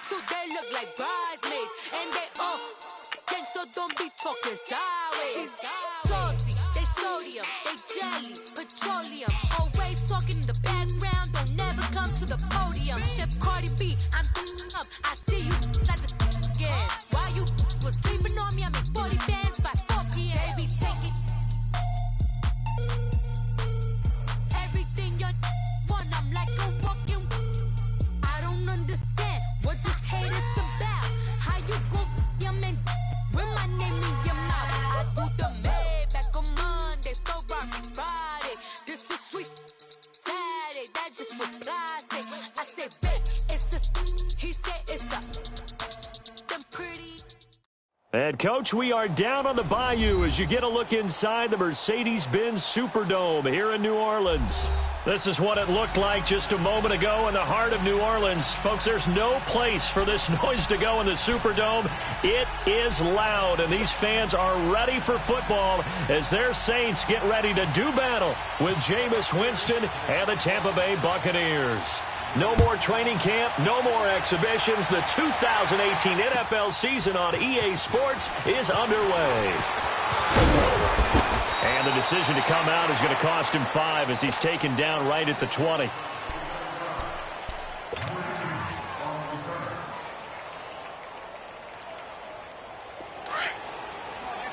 too, they look like bridesmaids. And they all so don't be talking sideways. Salty, they sodium, they jelly, petroleum. Always talking in the background, don't never come to the podium. Chef Cardi B, I'm up. I see you like the again. While you was sleeping on me, I make 40 bands by 4 p.m. They be taking everything you want. I'm like a walking. I don't understand what this hate is about. How you go, your man? With my name in your mouth, I do the Maybach on Monday, Ferrari Friday. This is sweet Saturday, that's just what I say. I say, babe, it's a, he said it's a, them pretty. And, Coach, we are down on the bayou as you get a look inside the Mercedes-Benz Superdome here in New Orleans. This is what it looked like just a moment ago in the heart of New Orleans. Folks, there's no place for this noise to go in the Superdome. It is loud, and these fans are ready for football as their Saints get ready to do battle with Jameis Winston and the Tampa Bay Buccaneers. No more training camp, no more exhibitions. The 2018 NFL season on EA Sports is underway. And the decision to come out is going to cost him 5 as he's taken down right at the 20. Get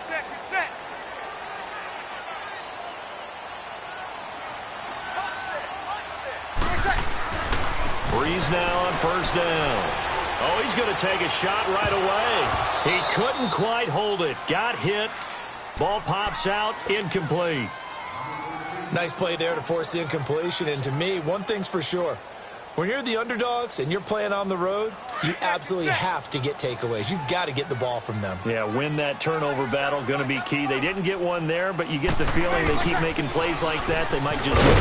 set, get set. Breeze now on first down. Oh, he's going to take a shot right away. He couldn't quite hold it. Got hit. Ball pops out, incomplete. Nice play there to force the incompletion. And to me, one thing's for sure. When you're the underdogs and you're playing on the road, you absolutely have to get takeaways. You've got to get the ball from them. Yeah, win that turnover battle, going to be key. They didn't get one there, but you get the feeling they keep making plays like that, they might just win.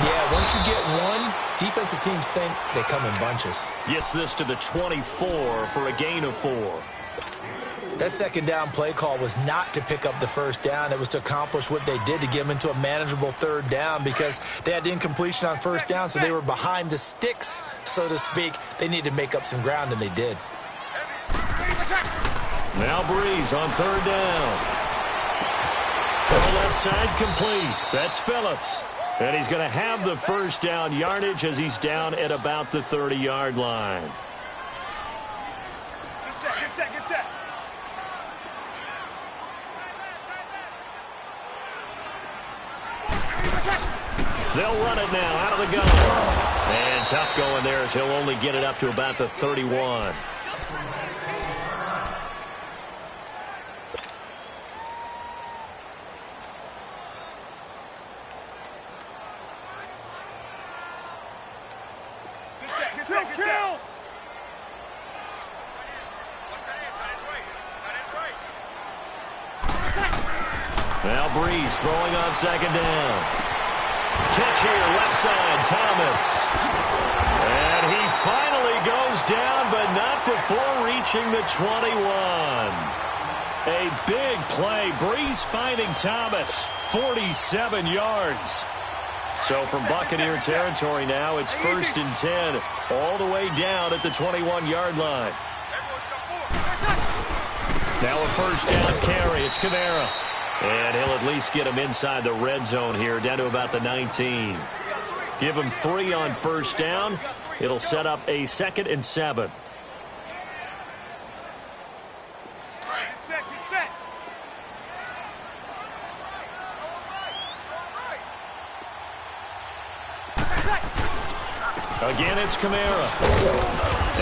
Yeah, once you get one, defensive teams think they come in bunches. Gets this to the 24 for a gain of 4. That second down play call was not to pick up the first down. It was to accomplish what they did to get them into a manageable third down because they had the incompletion on first down, so they were behind the sticks, so to speak. They needed to make up some ground, and they did. Now Breeze on third down. Throw left side complete. That's Phillips. And he's going to have the first down yardage as he's down at about the 30-yard line. Get set. They'll run it now out of the gun. And tough going there as he'll only get it up to about the 31. Kill! Now Breeze throwing on second down. Catch here, left side, Thomas. And he finally goes down, but not before reaching the 21. A big play. Breeze finding Thomas, 47 yards. So from Buccaneer territory now, it's 1st and 10, all the way down at the 21-yard line. Now a first down carry. It's Kamara. And he'll at least get him inside the red zone here, down to about the 19. Give him 3 on first down. It'll set up a 2nd and 7. Get set. Again, it's Kamara.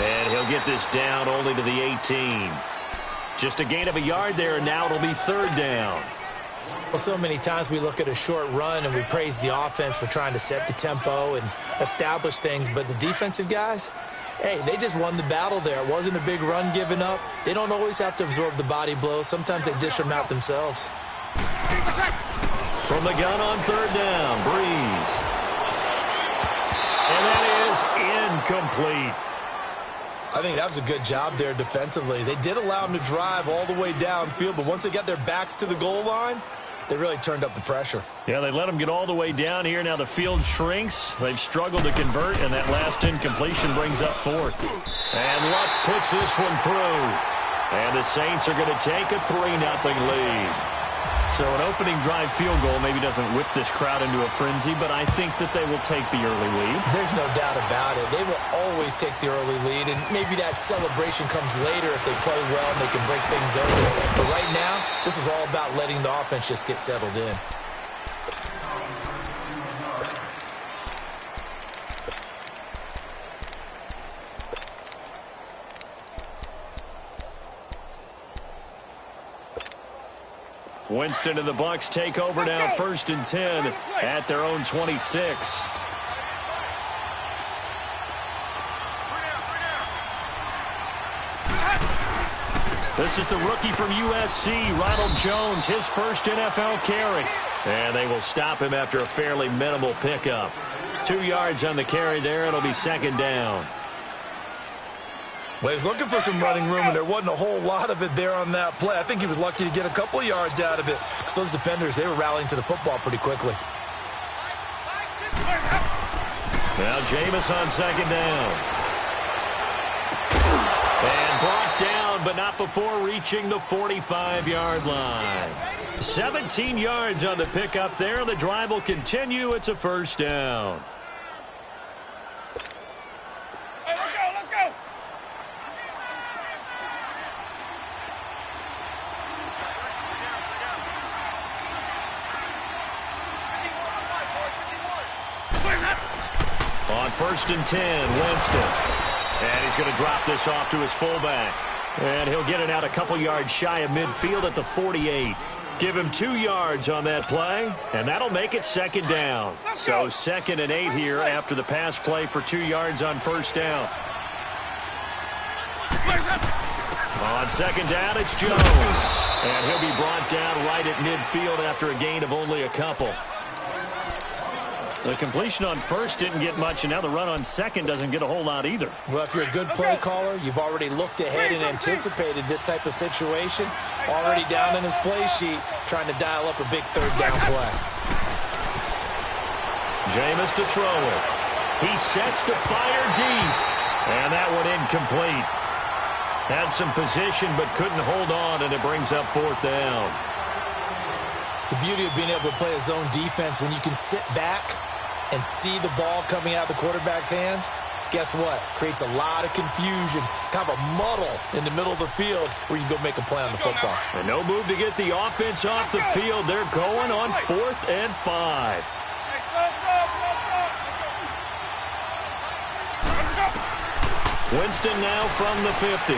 And he'll get this down only to the 18. Just a gain of a yard there, and now it'll be 3rd down. Well, so many times we look at a short run and we praise the offense for trying to set the tempo and establish things, but the defensive guys, hey, they just won the battle there. It wasn't a big run given up. They don't always have to absorb the body blows. Sometimes they dish them out themselves. From the gun on 3rd down, Breeze. And that is incomplete. I think that was a good job there defensively. They did allow them to drive all the way downfield, but once they got their backs to the goal line, They really turned up the pressure. Yeah, they let them get all the way down here. Now the field shrinks. They've struggled to convert, and that last incompletion brings up fourth. And Lutz puts this one through. And the Saints are going to take a 3-0 lead. So an opening drive field goal maybe doesn't whip this crowd into a frenzy, but I think that they will take the early lead. There's no doubt about it. They will always take the early lead, and maybe that celebration comes later if they play well and they can break things open. But right now, this is all about letting the offense just get settled in. Winston and the Bucs take over now, 1st and 10 at their own 26. This is the rookie from USC, Ronald Jones, his first NFL carry. And they will stop him after a fairly minimal pickup. 2 yards on the carry there. It'll be 2nd down. Well, he's looking for some running room, and there wasn't a whole lot of it there on that play. I think he was lucky to get a couple of yards out of it, because those defenders, they were rallying to the football pretty quickly. Now Jameis on 2nd down. And brought down, but not before reaching the 45-yard line. 17 yards on the pickup there. The drive will continue. It's a 1st down. Let's go. On 1st and 10, Winston. And he's going to drop this off to his fullback. And he'll get it out a couple yards shy of midfield at the 48. Give him 2 yards on that play, and that'll make it 2nd down. So 2nd and 8 here after the pass play for 2 yards on 1st down. On 2nd down, it's Jones. And he'll be brought down right at midfield after a gain of only a couple. The completion on 1st didn't get much, and now the run on 2nd doesn't get a whole lot either. Well, if you're a good play caller, you've already looked ahead and anticipated this type of situation. Already down in his play sheet, trying to dial up a big 3rd down play. Jameis to throw it. He sets to fire deep. And that one incomplete. Had some position, but couldn't hold on, and it brings up 4th down. The beauty of being able to play a zone defense, when you can sit back and see the ball coming out of the quarterback's hands, guess what? Creates a lot of confusion, kind of a muddle in the middle of the field where you can go make a play on the football. And no move to get the offense off the field. They're going on 4th and 5. Winston now from the 50.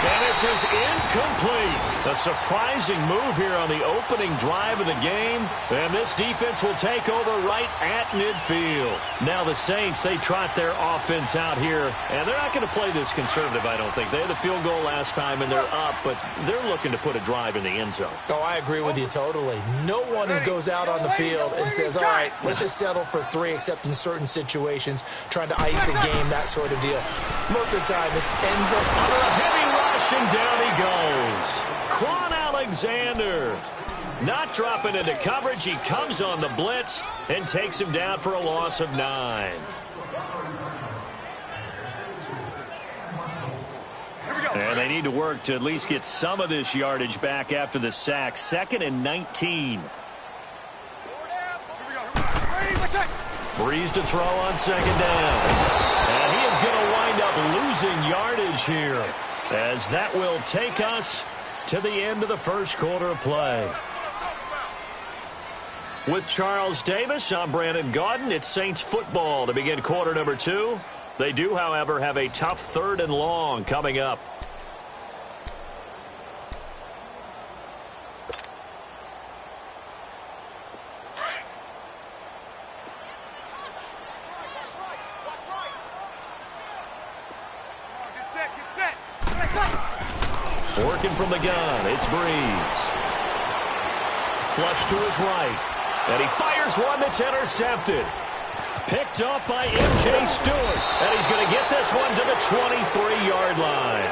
And this is incomplete. A surprising move here on the opening drive of the game. And this defense will take over right at midfield. Now the Saints, they trot their offense out here. And they're not going to play this conservative, I don't think. They had the field goal last time, and they're up. But they're looking to put a drive in the end zone. Oh, I agree with you totally. No one goes out on the field and says, all right, let's just settle for 3, except in certain situations, trying to ice a game, that sort of deal. Most of the time, it's ends up under a heavy rush, and down he goes. Quan Alexander not dropping into coverage. He comes on the blitz and takes him down for a loss of 9. And they need to work to at least get some of this yardage back after the sack. 2nd and 19. Breeze to throw on 2nd down. And he is going to wind up losing yardage here, as that will take us to the end of the 1st quarter of play. With Charles Davis, I'm Brandon Gaudin. It's Saints football to begin quarter number 2. They do, however, have a tough 3rd and long coming up. Working from the gun, it's Breeze. Flush to his right. And he fires one that's intercepted. Picked up by M.J. Stewart. And he's going to get this one to the 23-yard line.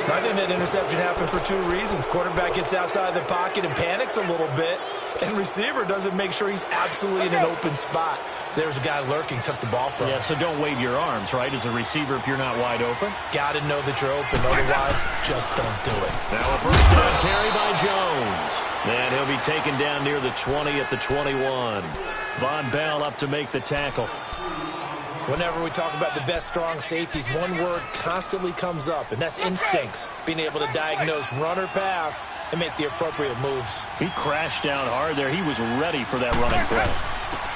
I think that interception happened for two reasons. Quarterback gets outside the pocket and panics a little bit, and receiver doesn't make sure he's absolutely in an open spot. So there's a guy lurking, took the ball from him. Yeah, so don't wave your arms, right, as a receiver if you're not wide open. Got to know that you're open. Otherwise, just don't do it. Now a first down carry by Jones. And he'll be taken down near the 20 at the 21. Von Bell up to make the tackle. Whenever we talk about the best strong safeties, one word constantly comes up, and that's instincts. Being able to diagnose run or pass and make the appropriate moves. He crashed down hard there. He was ready for that running threat.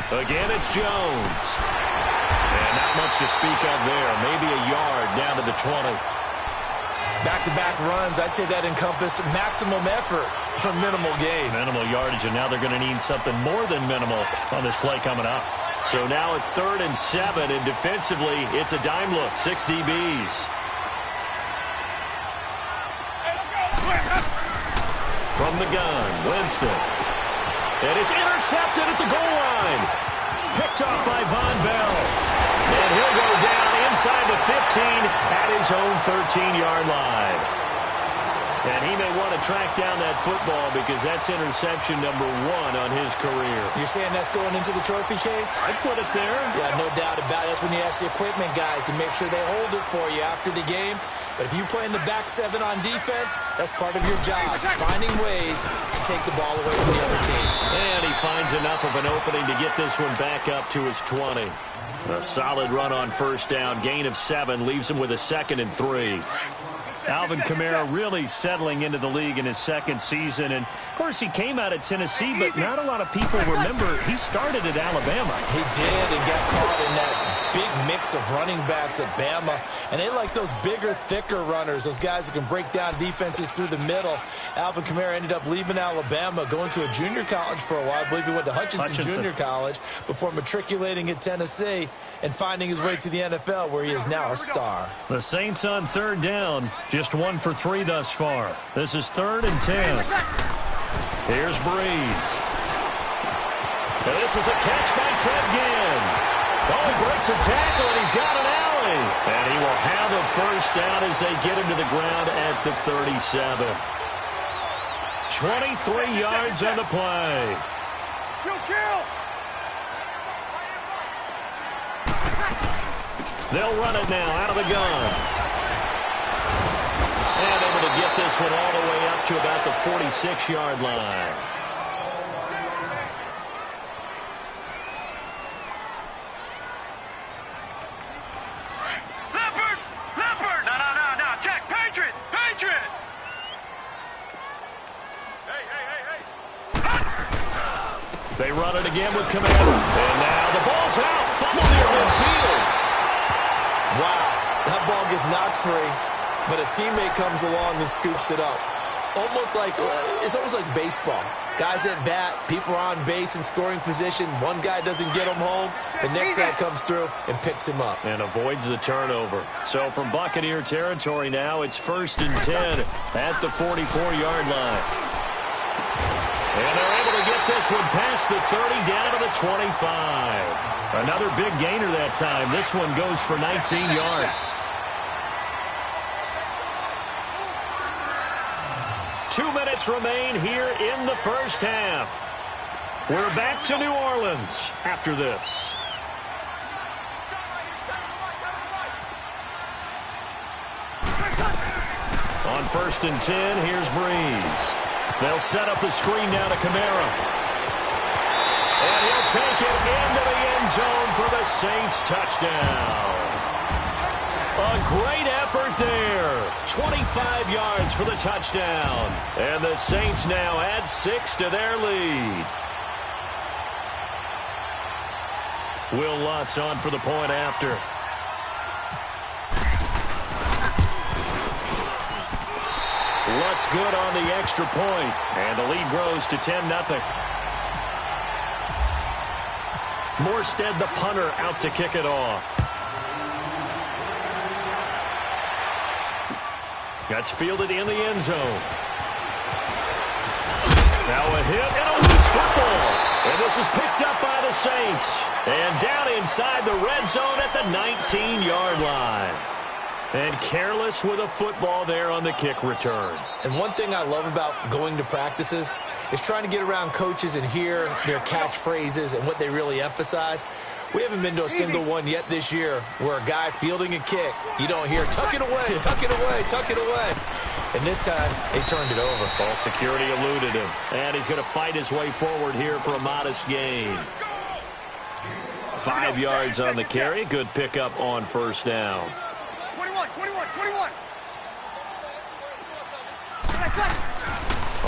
Again, it's Jones. And not much to speak of there. Maybe a yard down to the 20. Back-to-back runs, I'd say that encompassed maximum effort for minimal gain. Minimal yardage, and now they're going to need something more than minimal on this play coming up. So now at 3rd and 7, and defensively, it's a dime look, 6 DBs. From the gun, Winston. And it's intercepted at the goal line. Picked off by Von Bell. And he'll go down inside the 15 at his own 13-yard line. And he may want to track down that football because that's interception number 1 on his career. You're saying that's going into the trophy case? I'd put it there. Yeah, no doubt about it. That's when you ask the equipment guys to make sure they hold it for you after the game. But if you play in the back 7 on defense, that's part of your job, finding ways to take the ball away from the other team. And he finds enough of an opening to get this one back up to his 20. A solid run on first down. Gain of 7 leaves him with a 2nd and 3. Alvin Kamara really settling into the league in his 2nd season. And, of course, he came out of Tennessee, but not a lot of people remember he started at Alabama. He did and got caught in that big mix of running backs at Bama. And they like those bigger, thicker runners, those guys who can break down defenses through the middle. Alvin Kamara ended up leaving Alabama, going to a junior college for a while. I believe he went to Hutchinson Junior College before matriculating at Tennessee and finding his way to the NFL, where he is now a star. The Saints on 3rd down. Just 1 for 3 thus far. This is 3rd and 10. Here's Breeze. And this is a catch by Ted Ginn. Oh, breaks a tackle, and he's got an alley. And he will have a first down as they get him to the ground at the 37. 23 yards on the play. Kill! They'll run it now out of the gun. And able to get this one all the way up to about the 46-yard line. Leopard! No, Jack, Patriot! Hey! They run it again with Kamara. And now the ball's out. Fumble near midfield. Wow, that ball gets knocked free, but a teammate comes along and scoops it up. It's almost like baseball. Guys at bat, people are on base in scoring position. One guy doesn't get him home. The next guy comes through and picks him up. And avoids the turnover. So from Buccaneer territory now, it's 1st and 10 at the 44-yard line. And they're able to get this one past the 30 down to the 25. Another big gainer that time. This one goes for 19 yards. 2 minutes remain here in the first half. We're back to New Orleans after this. On 1st and 10, here's Breeze. They'll set up the screen now to Kamara. And he'll take it into the end zone for the Saints touchdown. A great effort there. 25 yards for the touchdown. And the Saints now add 6 to their lead. Will Lutz on for the point after. Lutz good on the extra point. And the lead grows to 10-0. Morstead, the punter, out to kick it off. That's fielded in the end zone. Now a hit and a loose football. And this is picked up by the Saints. And down inside the red zone at the 19-yard line. And careless with a football there on the kick return. And one thing I love about going to practices is trying to get around coaches and hear their catchphrases and what they really emphasize. We haven't been to a single one yet this year where a guy fielding a kick, you don't hear, tuck it away, tuck it away, tuck it away. And this time, they turned it over. Ball security eluded him. And he's going to fight his way forward here for a modest gain. 5 yards on the carry. Good pickup on first down. 21.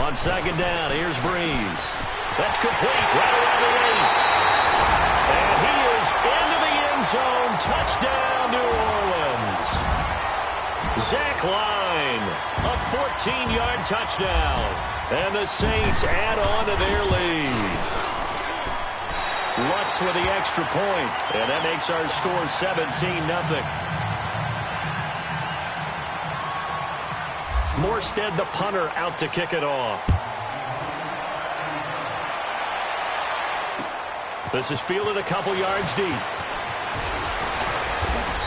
On second down, here's Breeze. That's complete right around the 8. And he is into the end zone. Touchdown, New Orleans. Zach Line, a 14-yard touchdown. And the Saints add on to their lead. Lutz with the extra point. And that makes our score 17-0. Morstead, the punter, out to kick it off. This is fielded a couple yards deep.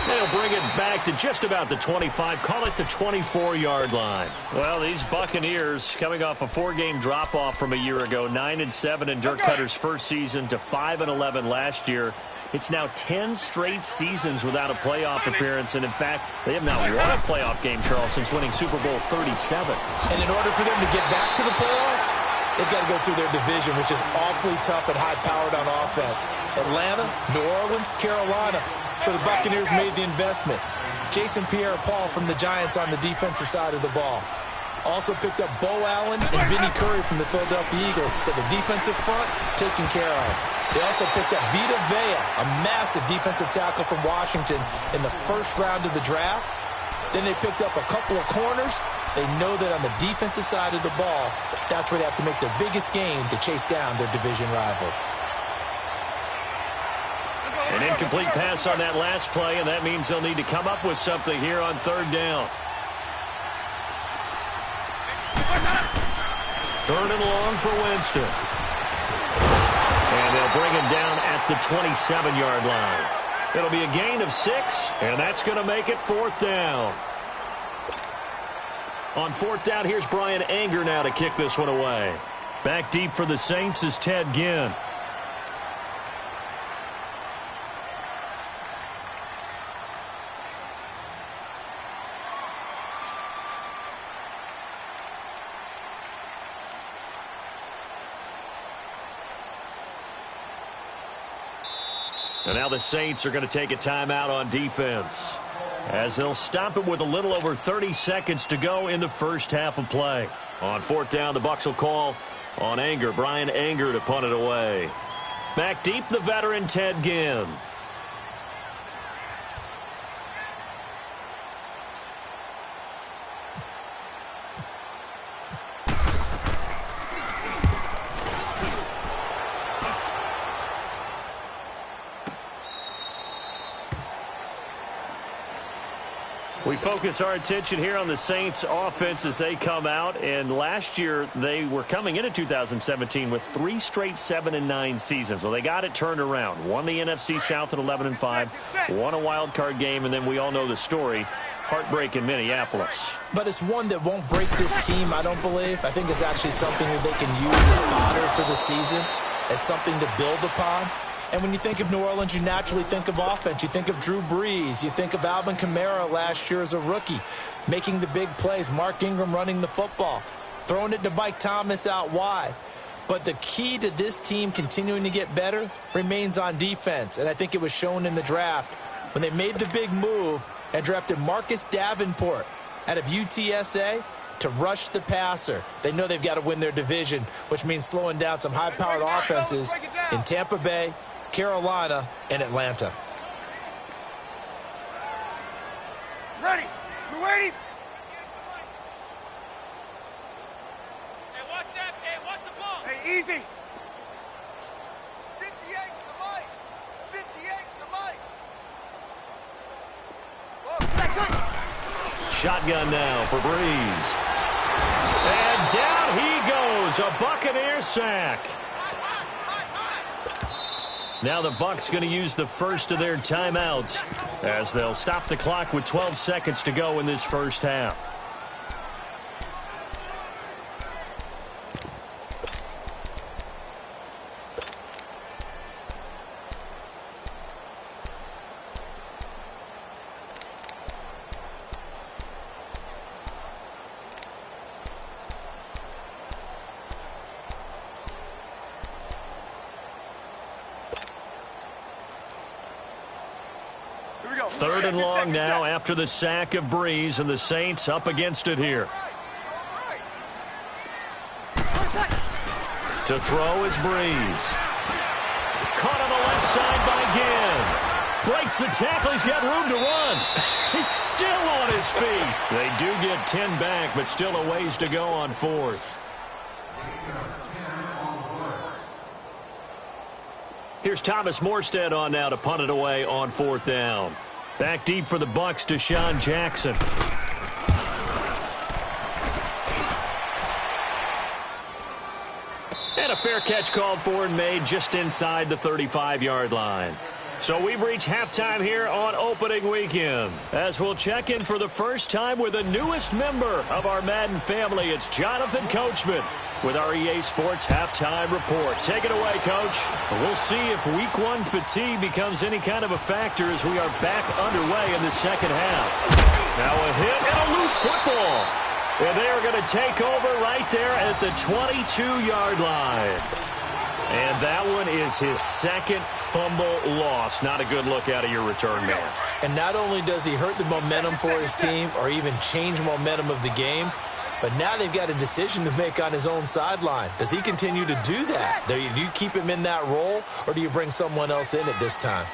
They'll bring it back to just about the 25, call it the 24-yard line. Well, these Buccaneers coming off a 4-game drop-off from a year ago, 9-7 in Dirk Cutter's first season to 5-11 last year. It's now 10 straight seasons without a playoff appearance, and in fact, they have not won a playoff game, Charles, since winning Super Bowl 37. And in order for them to get back to the playoffs, they've got to go through their division, which is awfully tough and high-powered on offense. Atlanta, New Orleans, Carolina. So the Buccaneers made the investment. Jason Pierre-Paul from the Giants on the defensive side of the ball. Also picked up Bo Allen and Vinnie Curry from the Philadelphia Eagles. So the defensive front taken care of. They also picked up Vita Vea, a massive defensive tackle from Washington in the first round of the draft. Then they picked up a couple of corners. They know that on the defensive side of the ball, that's where they have to make their biggest game to chase down their division rivals. An incomplete pass on that last play, and that means they'll need to come up with something here on third down. Third and long for Winston. And they'll bring him down at the 27-yard line. It'll be a gain of 6, and that's going to make it fourth down. On fourth down, here's Brian Anger now to kick this one away. Back deep for the Saints is Ted Ginn. And now the Saints are going to take a timeout on defense, as they'll stop it with a little over 30 seconds to go in the first half of play. On fourth down, the Bucs will call on Anger, Brian Anger, to punt it away. Back deep, the veteran Ted Ginn. We focus our attention here on the Saints offense as they come out, and last year they were coming into 2017 with 3 straight 7-9 seasons. Well, they got it turned around. Won the NFC South at 11-5, won a wild card game, and then we all know the story. Heartbreak in Minneapolis. But it's one that won't break this team, I don't believe. I think it's actually something that they can use as fodder for the season, as something to build upon. And when you think of New Orleans, you naturally think of offense. You think of Drew Brees. You think of Alvin Kamara last year as a rookie, making the big plays. Mark Ingram running the football, throwing it to Mike Thomas out wide. But the key to this team continuing to get better remains on defense. And I think it was shown in the draft when they made the big move and drafted Marcus Davenport out of UTSA to rush the passer. They know they've got to win their division, which means slowing down some high-powered offenses in Tampa Bay, Carolina, and Atlanta. Ready. You ready? Hey, watch that. Hey, watch the ball. Hey, easy. 58 to the mic. 58 to the mic. Shotgun now for Breeze. And down he goes. A Buccaneer sack. Now the Bucs going to use the first of their timeouts as they'll stop the clock with 12 seconds to go in this first half. Third and long now after the sack of Breeze, and the Saints up against it here. To throw is Breeze. Caught on the left side by Ginn. Breaks the tackle. He's got room to run. He's still on his feet. They do get 10 back, but still a ways to go on fourth. Here's Thomas Morstead on now to punt it away on fourth down. Back deep for the Bucs, Deshaun Jackson. And a fair catch called for and made just inside the 35-yard line. So we've reached halftime here on opening weekend, as we'll check in for the first time with the newest member of our Madden family. It's Jonathan Coachman with our EA Sports Halftime Report. Take it away, Coach. We'll see if Week 1 fatigue becomes any kind of a factor as we are back underway in the second half. Now a hit and a loose football. And they are going to take over right there at the 22-yard line. And that one is his second fumble loss. Not a good look out of your return man. And not only does he hurt the momentum for his team or even change momentum of the game, but now they've got a decision to make on his own sideline. Does he continue to do that? Do you keep him in that role, or do you bring someone else in at this time?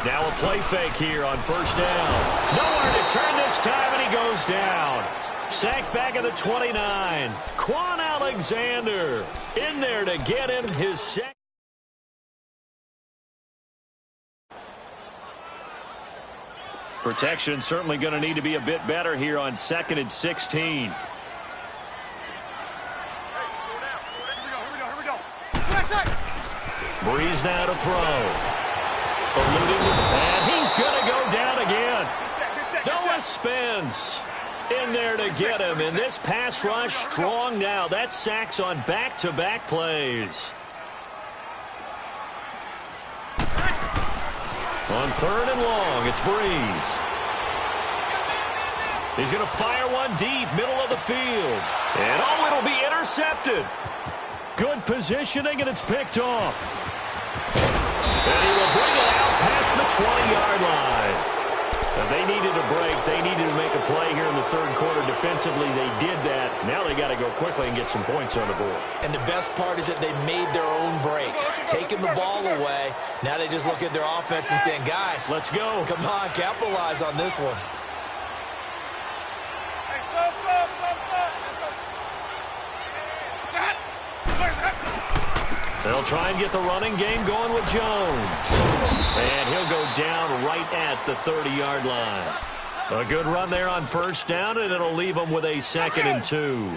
Now a play fake here on first down. Nowhere to turn this time, and he goes down. Sacked back at the 29. Quan Alexander in there to get him his second. Protection certainly going to need to be a bit better here on 2nd and 16. Breeze now to throw. And he's going to go down again. Noah Spence in there to get him. And this pass rush strong now. That sacks on back-to-back plays. On 3rd and long, it's Breeze. He's going to fire one deep, middle of the field. And oh, it'll be intercepted. Good positioning, and it's picked off. And he will bring it out past the 20-yard line. Now, they needed a break. They needed to make a play here in the third quarter. Defensively, they did that. Now they got to go quickly and get some points on the board. And the best part is that they made their own break. Taking the ball away. Now they just look at their offense and saying, guys, let's go. Come on, capitalize on this one. They'll try and get the running game going with Jones. And he'll go down right at the 30-yard line. A good run there on first down, and it'll leave them with a 2nd and 2.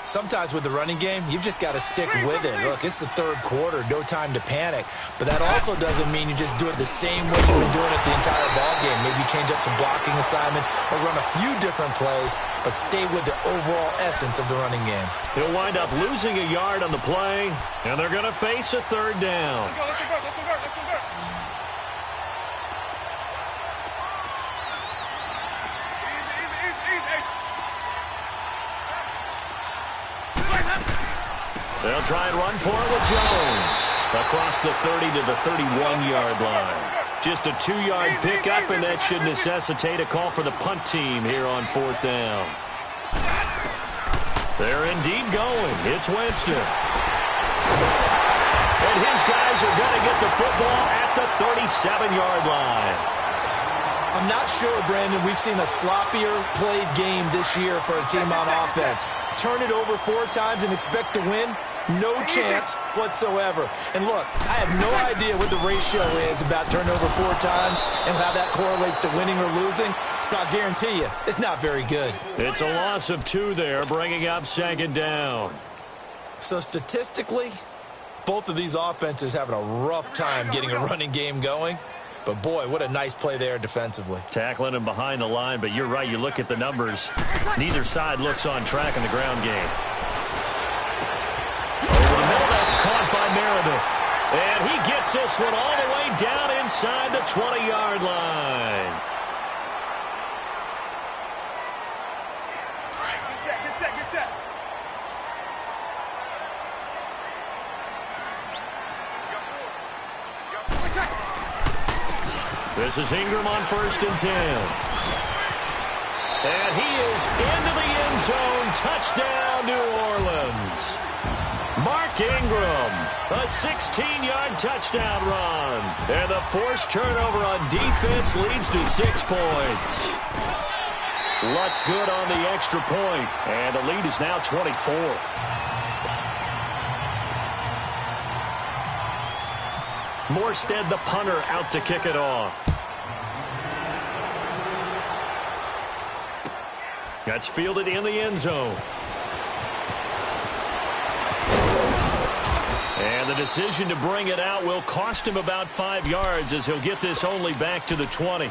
Sometimes with the running game, you've just got to stick with it. Look, it's the third quarter, no time to panic. But that also doesn't mean you just do it the same way you've been doing it the entire ball game. Maybe change up some blocking assignments or run a few different plays, but stay with the overall essence of the running game. He'll wind up losing a yard on the play, and they're going to face a 3rd down. They'll try and run for it with Jones. Across the 30 to the 31-yard line. Just a 2-yard pickup, and that should necessitate a call for the punt team here on 4th down. They're indeed going. It's Winston. And his guys are going to get the football at the 37-yard line. I'm not sure, Brandon, we've seen a sloppier played game this year for a team on offense. Turn it over 4 times and expect to win? No chance whatsoever. And look, I have no idea what the ratio is about turnover 4 times and how that correlates to winning or losing. But I'll guarantee you, it's not very good. It's a loss of 2 there, bringing up 2nd down. So statistically, Both of these offenses having a rough time getting a running game going. But, boy, what a nice play there defensively. Tackling him behind the line, but you're right. You look at the numbers. Neither side looks on track in the ground game. Over the middle, that's caught by Meredith. And he gets this one all the way down inside the 20-yard line. Get set, get set. This is Ingram on 1st and 10. And he is into the end zone. Touchdown, New Orleans. Mark Ingram, a 16-yard touchdown run. And the forced turnover on defense leads to 6 points. Lutz good on the extra point. And the lead is now 24. Morstead, the punter, out to kick it off. That's fielded in the end zone. And the decision to bring it out will cost him about 5 yards as he'll get this only back to the 20.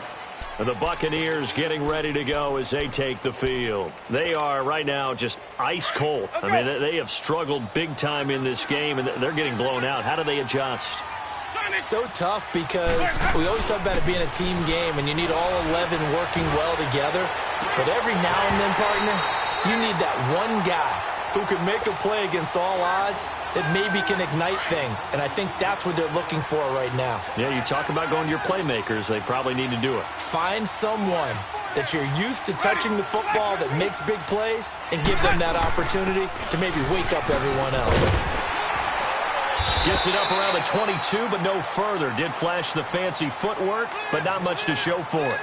And the Buccaneers getting ready to go as they take the field. They are right now just ice cold. I mean, they have struggled big time in this game, and they're getting blown out. How do they adjust? So tough because we always talk about it being a team game and you need all 11 working well together. But every now and then, partner, you need that one guy who can make a play against all odds that maybe can ignite things. And I think that's what they're looking for right now. Yeah, you talk about going to your playmakers. They probably need to do it. Find someone that you're used to touching the football that makes big plays and give them that opportunity to maybe wake up everyone else. Gets it up around the 22, but no further. Did flash the fancy footwork, but not much to show for it.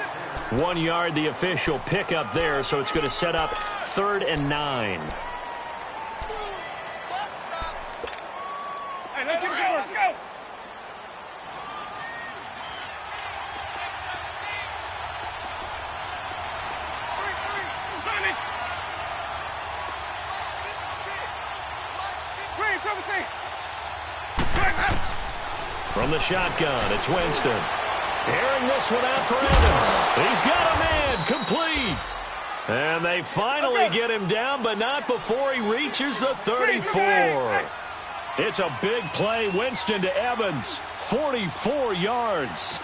1 yard, the official pickup there, so it's going to set up 3rd and 9. Hey, let's go. From the shotgun, it's Winston. Airing this one out for Evans. He's got a man, complete. And they finally get him down, but not before he reaches the 34. It's a big play. Winston to Evans. 44 yards.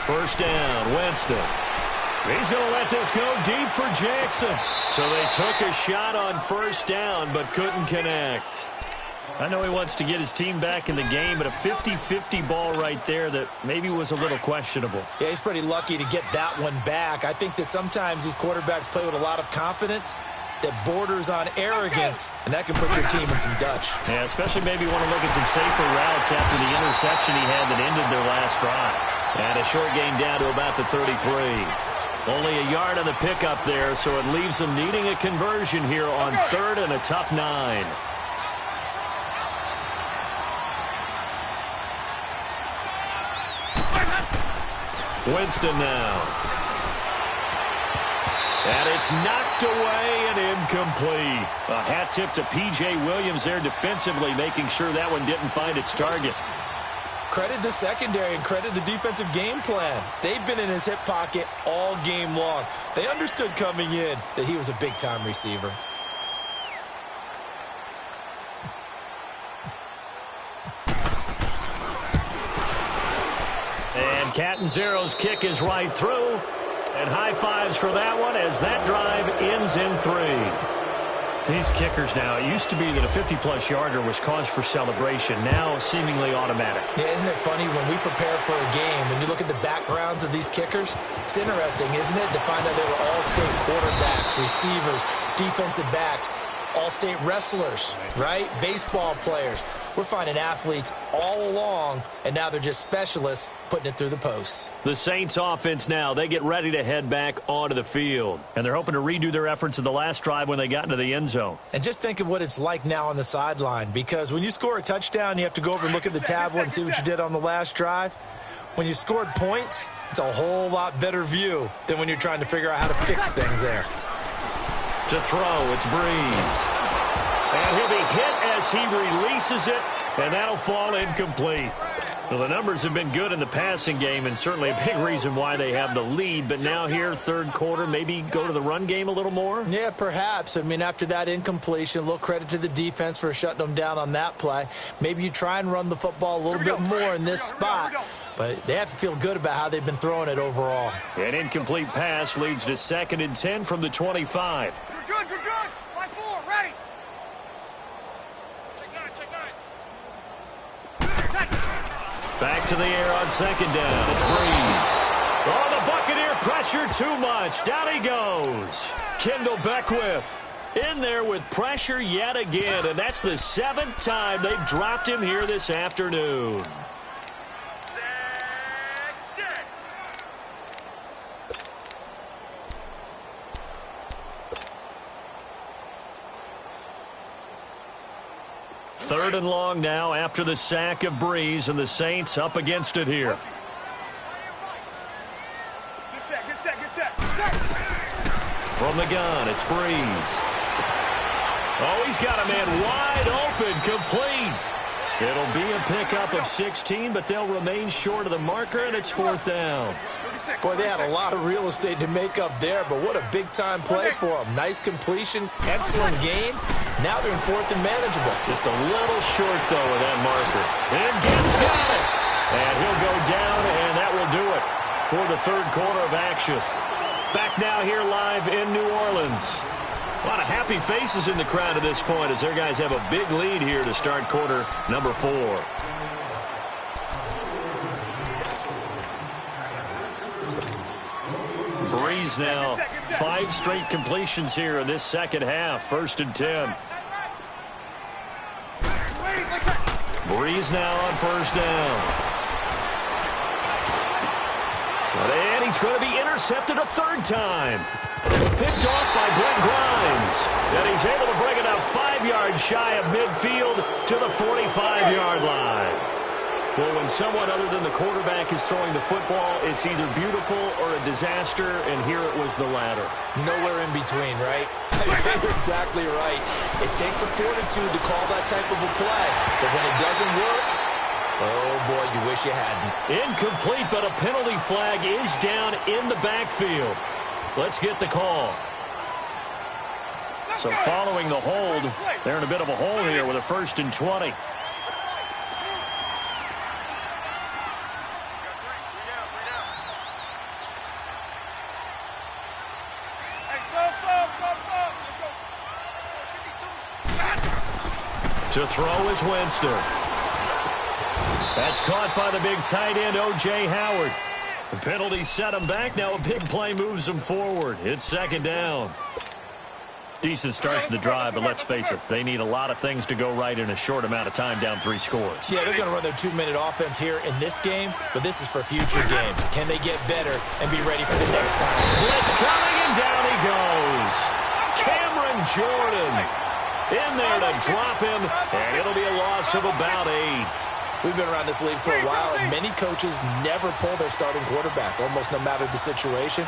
First down, Winston. He's going to let this go deep for Jackson. So they took a shot on first down, but couldn't connect. I know he wants to get his team back in the game, but a 50-50 ball right there that maybe was a little questionable. Yeah, he's pretty lucky to get that one back. I think that sometimes these quarterbacks play with a lot of confidence that borders on arrogance, and that can put your team in some Dutch. Yeah, especially maybe want to look at some safer routes after the interception he had that ended their last drive. And a short gain down to about the 33. Only a yard on the pickup there, so it leaves them needing a conversion here on 3rd and a tough 9. Winston now. And it's knocked away and incomplete. A hat tip to P.J. Williams there defensively, making sure that one didn't find its target. Credit the secondary and credit the defensive game plan. They've been in his hip pocket all game long. They understood coming in that he was a big-time receiver. And Catanzaro's kick is right through. And high fives for that one as that drive ends in 3. These kickers now, it used to be that a 50-plus yarder was cause for celebration. Now seemingly automatic. Yeah, isn't it funny when we prepare for a game, when you look at the backgrounds of these kickers, it's interesting, isn't it, to find out they were all-state quarterbacks, receivers, defensive backs, all-state wrestlers, right? Baseball players. We're finding athletes all along, and now they're just specialists putting it through the posts. The Saints offense now, they get ready to head back onto the field. And they're hoping to redo their efforts in the last drive when they got into the end zone. And just think of what it's like now on the sideline, because when you score a touchdown, you have to go over and look at the tablet and see what you did on the last drive. When you scored points, it's a whole lot better view than when you're trying to figure out how to fix things there. To throw, it's Breeze. And he'll be hit pass. He releases it, and that'll fall incomplete. Well, the numbers have been good in the passing game, and certainly a big reason why they have the lead. But now here, third quarter, maybe go to the run game a little more? Yeah, perhaps. I mean, after that incompletion, a little credit to the defense for shutting them down on that play. Maybe you try and run the football a little bit more in this spot. But they have to feel good about how they've been throwing it overall. An incomplete pass leads to 2nd and 10 from the 25. You're good, you're good. Line 4, ready. Back to the air on 2nd down. It's Breeze. Oh, the Buccaneer pressure too much. Down he goes. Kendall Beckwith in there with pressure yet again, and that's the 7th time they've dropped him here this afternoon. Third and long now after the sack of Breeze, and the Saints up against it here. Get set. From the gun, it's Breeze. Oh, he's got a man wide open, complete. It'll be a pickup of 16, but they'll remain short of the marker, and it's 4th down. Boy, they had a lot of real estate to make up there, but what a big-time play for them. Nice completion, excellent game. Now they're in 4th and manageable. Just a little short, though, with that marker. And Gibbs got it. And he'll go down, and that will do it for the third quarter of action. Back now here live in New Orleans. A lot of happy faces in the crowd at this point as their guys have a big lead here to start quarter number 4. Breeze now 5 straight completions here in this second half. 1st and 10. Breeze now on 1st down. And he's going to be intercepted a 3rd time. Picked off by Brent Grimes. And he's able to bring it out 5 yards shy of midfield to the 45-yard line. Well, when someone other than the quarterback is throwing the football, it's either beautiful or a disaster, and here it was the latter. Nowhere in between, right? You're exactly right. It takes a fortitude to call that type of a play. But when it doesn't work, oh, boy, you wish you hadn't. Incomplete, but a penalty flag is down in the backfield. Let's get the call. So following the hold, they're in a bit of a hole here with a 1st and 20. To throw is Winston. That's caught by the big tight end, O.J. Howard. The penalty set him back. Now a big play moves him forward. It's 2nd down. Decent start to the drive, but let's face it, they need a lot of things to go right in a short amount of time, down 3 scores. Yeah, they're going to run their 2-minute offense here in this game, but this is for future games. Can they get better and be ready for the next time? Blitz coming, and down he goes. Cameron Jordan in there to drop him, and it'll be a loss of about 8. We've been around this league for a while, and many coaches never pull their starting quarterback, almost no matter the situation.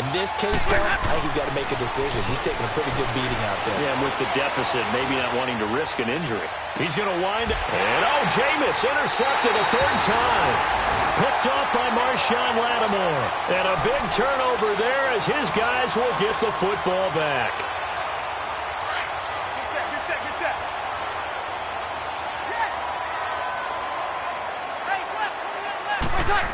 In this case, though, I think he's got to make a decision. He's taking a pretty good beating out there. Yeah, and with the deficit, maybe not wanting to risk an injury. He's going to wind, and oh, Jameis intercepted a 3rd time. Picked off by Marshawn Lattimore. And a big turnover there as his guys will get the football back. Get set. Yes. Hey, left.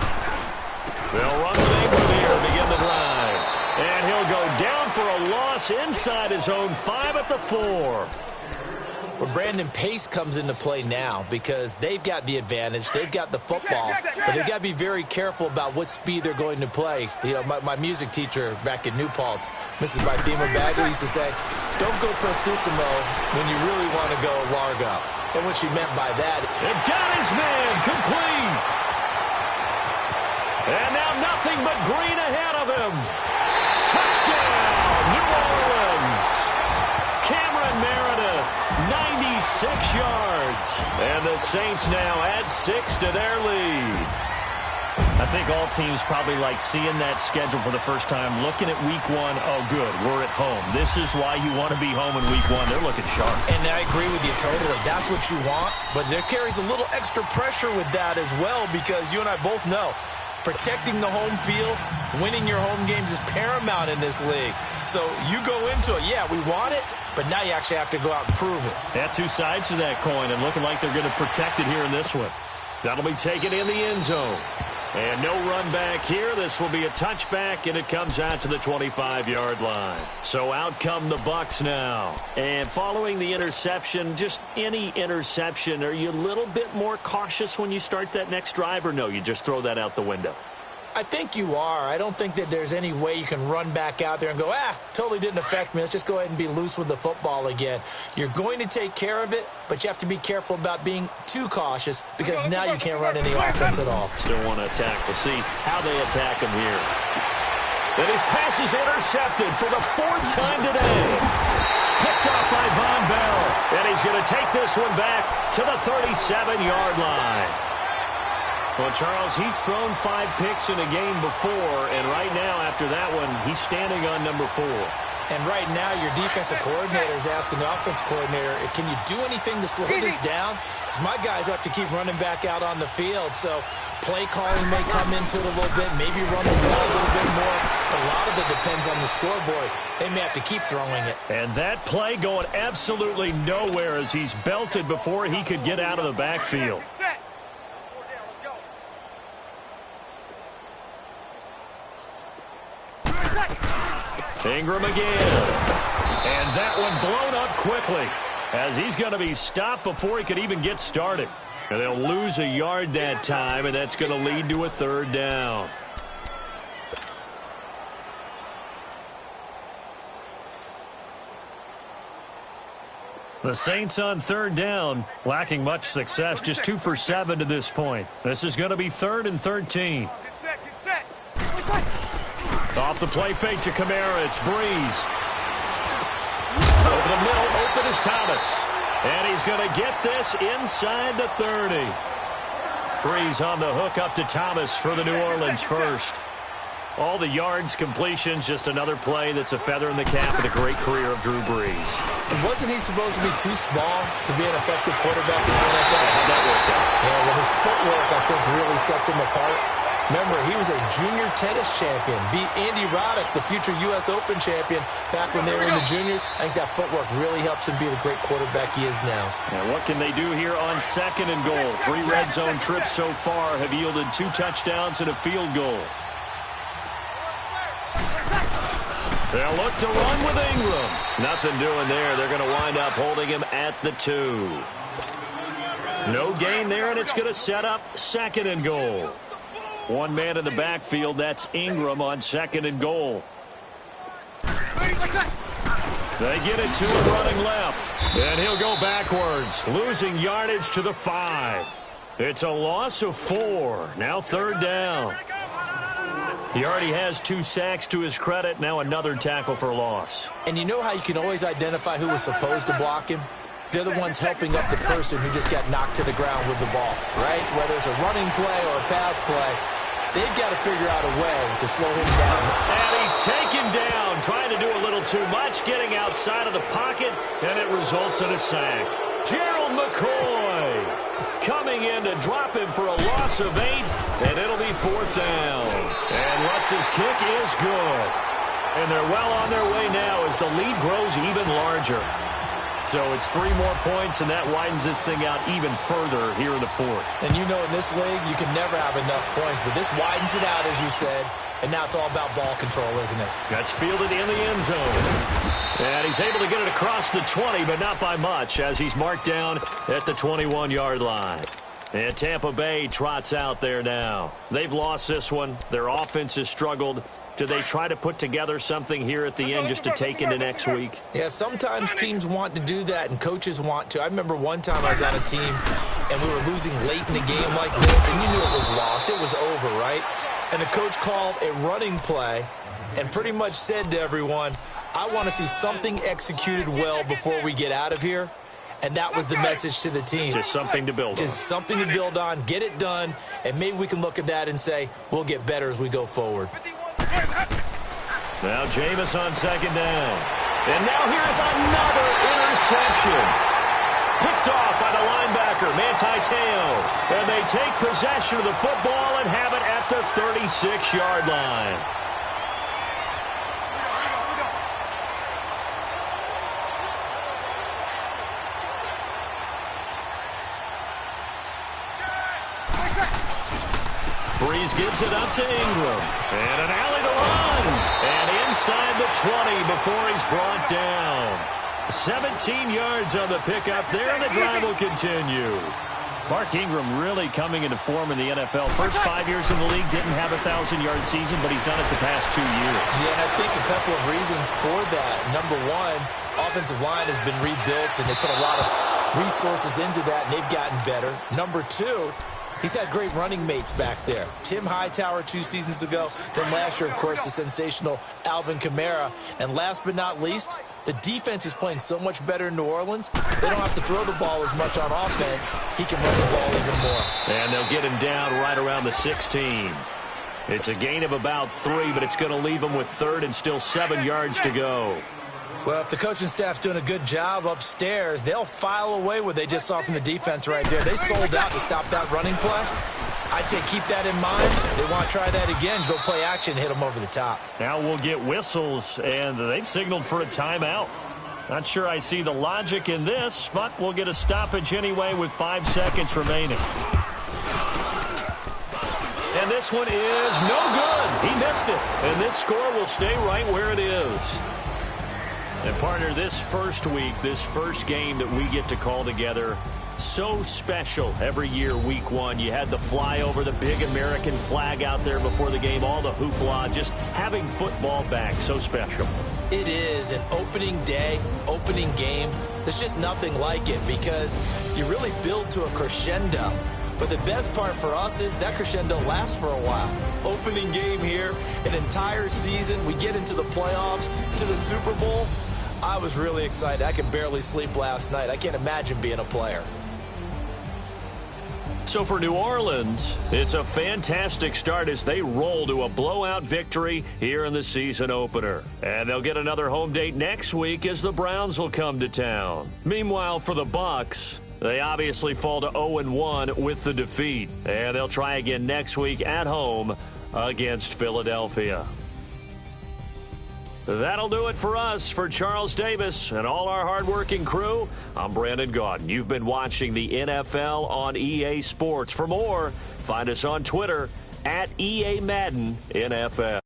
They'll run with Ingram here to begin the drive. And he'll go down for a loss inside his own 5 at the 4. Well, Brandon, pace comes into play now because they've got the advantage. They've got the football, but they've got to be very careful about what speed they're going to play. You know, my music teacher back at New Paltz, Mrs. Bifema Bagley, used to say, don't go prestissimo when you really want to go largo. And what she meant by that, it got his man complete. And now nothing but green ahead of him. Touchdown, New Orleans. Cameron Meredith, 96 yards. And the Saints now add 6 to their lead. I think all teams probably like seeing that schedule for the first time, looking at week one. Oh, good, we're at home. This is why you want to be home in week one. They're looking sharp. And I agree with you totally. That's what you want, but there carries a little extra pressure with that as well, because you and I both know protecting the home field, winning your home games is paramount in this league. So you go into it, yeah, we want it, but now you actually have to go out and prove it. Yeah, two sides to that coin, and looking like they're going to protect it here in this one. That'll be taken in the end zone. And no run back here. This will be a touchback, and it comes out to the 25-yard line. So out come the Bucs now. And following the interception, just any interception, are you a little bit more cautious when you start that next drive, or no, you just throw that out the window? I think you are. I don't think that there's any way you can run back out there and go, totally didn't affect me. Let's just go ahead and be loose with the football again. You're going to take care of it, but you have to be careful about being too cautious, because now you can't run any offense at all. Still want to attack. We'll see how they attack him here. And his pass is intercepted for the fourth time today. Picked off by Von Bell. And he's going to take this one back to the 37-yard line. Well, Charles, he's thrown 5 picks in a game before, and right now, after that one, he's standing on number 4. And right now, your defensive coordinator is asking the offensive coordinator, can you do anything to slow this down? Because my guys have to keep running back out on the field, so play calling may come into it a little bit, maybe run the ball a little bit more, but a lot of it depends on the scoreboard. They may have to keep throwing it. And that play going absolutely nowhere as he's belted before he could get out of the backfield. Set. Ingram again. And that one blown up quickly as he's going to be stopped before he could even get started. And they'll lose a yard that time, and that's going to lead to a third down. The Saints on third down, lacking much success, just 2 for 7 to this point. This is going to be 3rd and 13. Get set, get set. Off the play fake to Kamara, it's Breeze. Over the middle, open is Thomas. And he's going to get this inside the 30. Breeze on the hook up to Thomas for the New Orleans first. All the yards, completions, just another play that's a feather in the cap of the great career of Drew Brees. And wasn't he supposed to be too small to be an effective quarterback in the NFL? How'd that work out? Yeah, well, his footwork, I think, really sets him apart. Remember, he was a junior tennis champion, beat Andy Roddick, the future U.S. Open champion, back when they were in the juniors. I think that footwork really helps him be the great quarterback he is now. And what can they do here on 2nd and goal? 3 red zone trips so far have yielded 2 touchdowns and a field goal. They'll look to run with Ingram. Nothing doing there. They're going to wind up holding him at the 2. No gain there, and it's going to set up 2nd and goal. One man in the backfield, that's Ingram on 2nd and goal. They get it to him running left. And he'll go backwards, losing yardage to the 5. It's a loss of 4. Now 3rd down. He already has 2 sacks to his credit. Now another tackle for loss. And you know how you can always identify who was supposed to block him? They're the ones helping up the person who just got knocked to the ground with the ball, right? Whether it's a running play or a pass play, they've got to figure out a way to slow him down. And he's taken down, trying to do a little too much, getting outside of the pocket, and it results in a sack. Gerald McCoy coming in to drop him for a loss of 8, and it'll be 4th down. And Lutz's kick is good. And they're well on their way now as the lead grows even larger. So it's 3 more points, and that widens this thing out even further here in the 4th. And you know in this league, you can never have enough points, but this widens it out, as you said, and now it's all about ball control, isn't it? That's fielded in the end zone. And he's able to get it across the 20, but not by much, as he's marked down at the 21-yard line. And Tampa Bay trots out there now. They've lost this one. Their offense has struggled. Do they try to put together something here at the end just to take into next week? Yeah, sometimes teams want to do that and coaches want to. I remember one time I was on a team and we were losing late in the game like this, and you knew it was lost. It was over, right? And the coach called a running play and pretty much said to everyone, I want to see something executed well before we get out of here. And that was the message to the team. Just something to build on. Just something to build on, get it done, and maybe we can look at that and say, we'll get better as we go forward. Now Jameis on second down. And now here's another interception. Picked off by the linebacker, Manti Te'o. And they take possession of the football and have it at the 36-yard line. Breeze gives it up to Ingram. And an alley to run. And inside the 20 before he's brought down. 17 yards on the pickup there, and the drive will continue. Mark Ingram really coming into form in the NFL. First 5 years in the league, didn't have a 1,000-yard season, but he's done it the past 2 years. Yeah, and I think a couple of reasons for that. Number one, offensive line has been rebuilt, and they put a lot of resources into that, and they've gotten better. Number two, he's had great running mates back there. Tim Hightower 2 seasons ago. Then last year, of course, the sensational Alvin Kamara. And last but not least, the defense is playing so much better in New Orleans, they don't have to throw the ball as much on offense. He can run the ball even more. And they'll get him down right around the 16. It's a gain of about 3, but it's going to leave him with 3rd and still 7 yards to go. Well, if the coaching staff's doing a good job upstairs, they'll file away what they just saw from the defense right there. They sold out to stop that running play. I'd say keep that in mind. If they want to try that again, go play action, hit them over the top. Now we'll get whistles, and they've signaled for a timeout. Not sure I see the logic in this, but we'll get a stoppage anyway with 5 seconds remaining. And this one is no good. He missed it, and this score will stay right where it is. And, partner, this first week, this first game that we get to call together, so special every year, week 1. You had the flyover, the big American flag out there before the game, all the hoopla, just having football back, so special. It is an opening day, opening game. There's just nothing like it because you really build to a crescendo. But the best part for us is that crescendo lasts for a while. Opening game here, an entire season. We get into the playoffs, to the Super Bowl. I was really excited. I could barely sleep last night. I can't imagine being a player. So for New Orleans, it's a fantastic start as they roll to a blowout victory here in the season opener. And they'll get another home date next week as the Browns will come to town. Meanwhile, for the Bucs, they obviously fall to 0-1 with the defeat. And they'll try again next week at home against Philadelphia. That'll do it for us. For Charles Davis and all our hardworking crew, I'm Brandon Gaudin. You've been watching the NFL on EA Sports. For more, find us on Twitter at EA Madden NFL.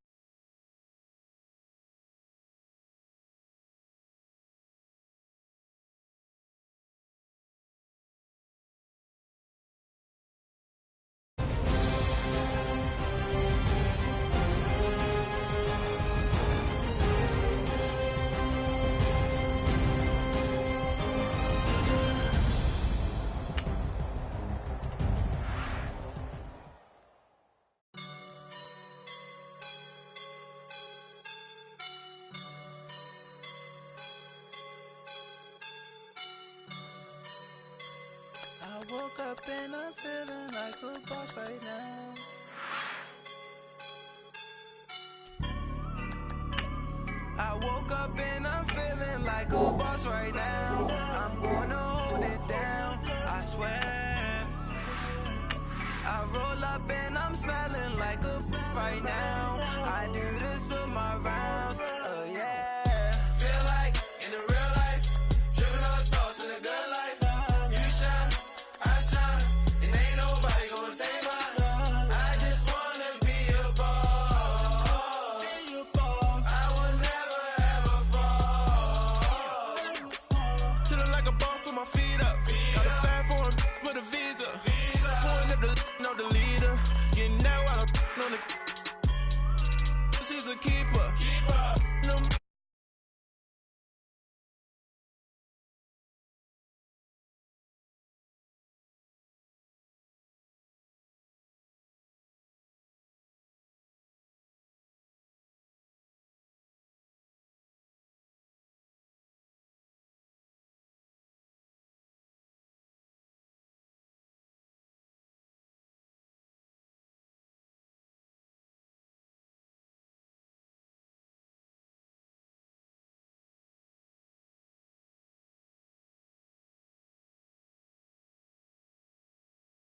I woke up and I'm feeling like a boss right now. I woke up and I'm feeling like a boss right now. I'm gonna hold it down, I swear. I roll up and I'm smelling like a right now. I do this for my rounds.